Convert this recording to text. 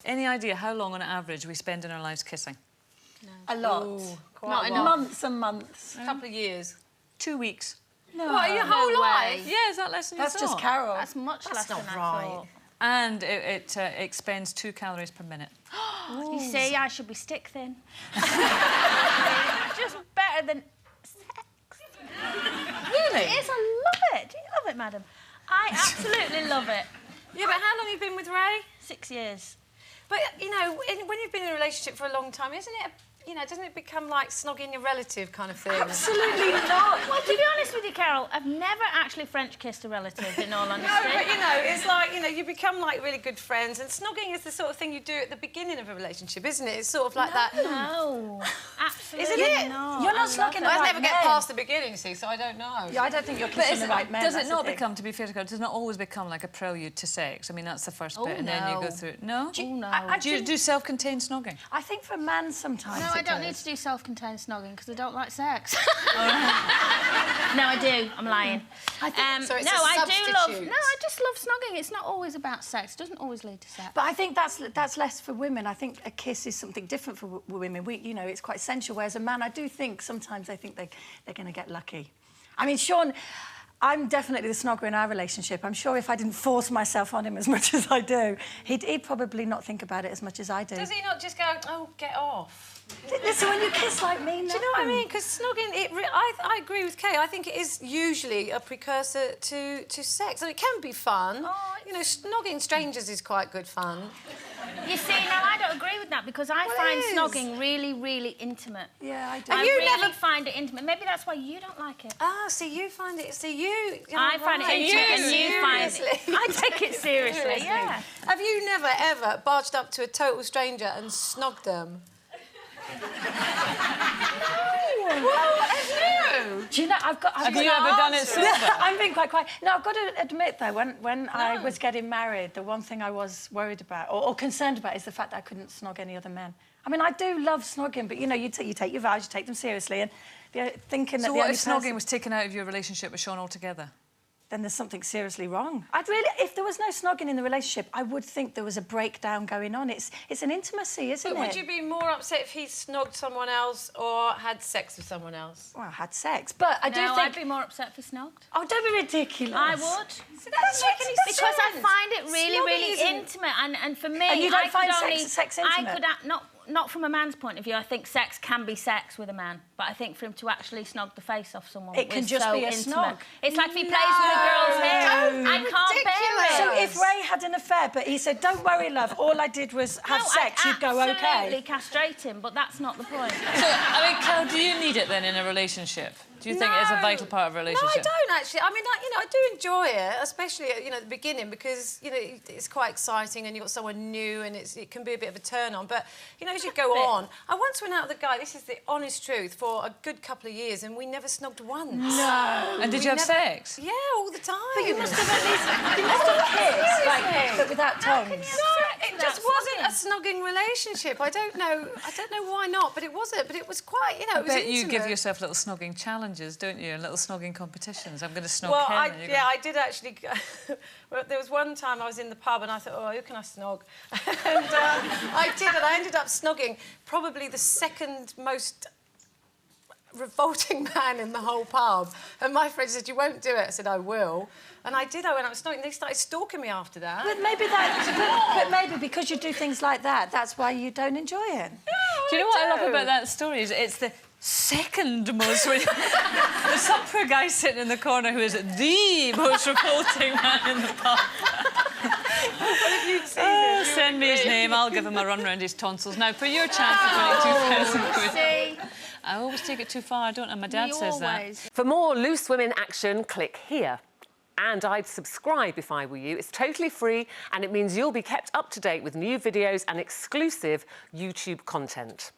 Any idea how long, on average, we spend in our lives kissing? No. A lot. Ooh, Not enough. Months and months. A couple of years. 2 weeks. No. What, your whole life? Yeah, is that less than you That's thought? just Carol. That's much less than I thought. And it expends 2 calories per minute. You see, I should be stick thin. Just better than sex. Really? It is, I love it. Do you love it, madam? I absolutely love it. Yeah, but how long have you been with Ray? 6 years. But, you know, when you've been in a relationship for a long time, isn't it, doesn't it become like snogging your relative kind of thing? Absolutely not. Well, to be honest with you, Carol, I've never actually French kissed a relative, in all honesty. No, but, it's like, you become, like, really good friends, and snogging is the sort of thing you do at the beginning of a relationship, isn't it? It's sort of like that... No, absolutely Isn't it? not. You're not snogging the right I never get men. past the beginning, see, so I don't know. Yeah, I don't think you're kissing the right men. Does it not become, to be fair to God, does it not always become like a prelude to sex? I mean, that's the first bit, and then you go through... No? Oh, no. Do you do self-contained snogging? I think for a man sometimes No, I don't need to do self-contained snogging because I don't like sex. No, I do. I'm lying. So it's a I do love. substitute. No, I just love snogging. It's not always about sex. It doesn't always lead to sex. But I think that's less for women. I think a kiss is something different for women. It's quite sensual. Whereas a man, I do think sometimes they think they're going to get lucky. I mean, Sean, I'm definitely the snogger in our relationship. I'm sure if I didn't force myself on him as much as I do, he'd probably not think about it as much as I do. Does he not just go, oh, get off? Listen, when you kiss like me, no. Do you know what I mean? Because snogging, I agree with Kay. I think it is usually a precursor to sex. And it can be fun. Oh, Snogging strangers is quite good fun. You see, now I don't agree with that because I find snogging really, really intimate. Yeah, I do. I really find it intimate. Maybe that's why you don't like it. Ah, see, you find it... See, you... I find it intimate and you find it... I take it seriously, yeah. Have you never, ever barged up to a total stranger and snogged them? Well, have you? Do you know, Have you ever done it sober? I'm being quite quiet. No, I've got to admit, though, when I was getting married, the one thing I was worried about, or concerned about, is the fact that I couldn't snog any other men. I mean, I do love snogging, but, you take your vows, you take them seriously, and thinking that So the what only if snogging was taken out of your relationship with Sean altogether? then there's something seriously wrong. If there was no snogging in the relationship, I would think there was a breakdown going on. It's an intimacy, isn't it? But would you be more upset if he snogged someone else or had sex with someone else? Well, I had sex, but I do think... I'd be more upset if he snogged. Oh, don't be ridiculous. I would. So that's Because I find it really, really intimate, and for me, And you don't I find could only... sex intimate? I could not from a man's point of view. I think sex can be sex with a man, but I think for him to actually snog the face off someone, it can just be a snog. It's like if he plays with a girl's hair. I can't bear it. So if Ray had an affair, but he said, "Don't worry, love, all I did was have sex," you'd go, "Okay." Absolutely castrate him, but that's not the point. So, I mean, Carol, do you need it then in a relationship? Do you think it is a vital part of a relationship? No, I don't actually. I mean, I do enjoy it, especially at the beginning, because it's quite exciting and you've got someone new and it can be a bit of a turn on. But as you go on, I once went out with a guy. This is the honest truth, for a good couple of years, and we never snogged once. No. And did you have sex? Yeah, all the time. But you must have at least kissed, but without tongues. No, it just wasn't a snogging relationship. I don't know why not, but it wasn't. But it was quite, it was I bet you intimate. give yourself little snogging challenges, don't you? And little snogging competitions. I'm going to snog Well, Ken. I did actually. Well, there was one time I was in the pub and I thought, oh, who can I snog? And I did, and I ended up snogging probably the second most revolting man in the whole pub. And my friend said, "You won't do it." I said, "I will." And I did. I went up snogging. They started stalking me after that. But maybe because you do things like that, that's why you don't enjoy it. Do you know what I love about that story? It's the second most... There's some poor guy sitting in the corner who is the most revolting man in the pub. Send me his name, I'll give him a run round his tonsils. Now, for your chance of winning 2,000 quid... See? I always take it too far, don't I? My dad says that. For more Loose Women action, click here. And I'd subscribe if I were you. It's totally free, and it means you'll be kept up to date with new videos and exclusive YouTube content.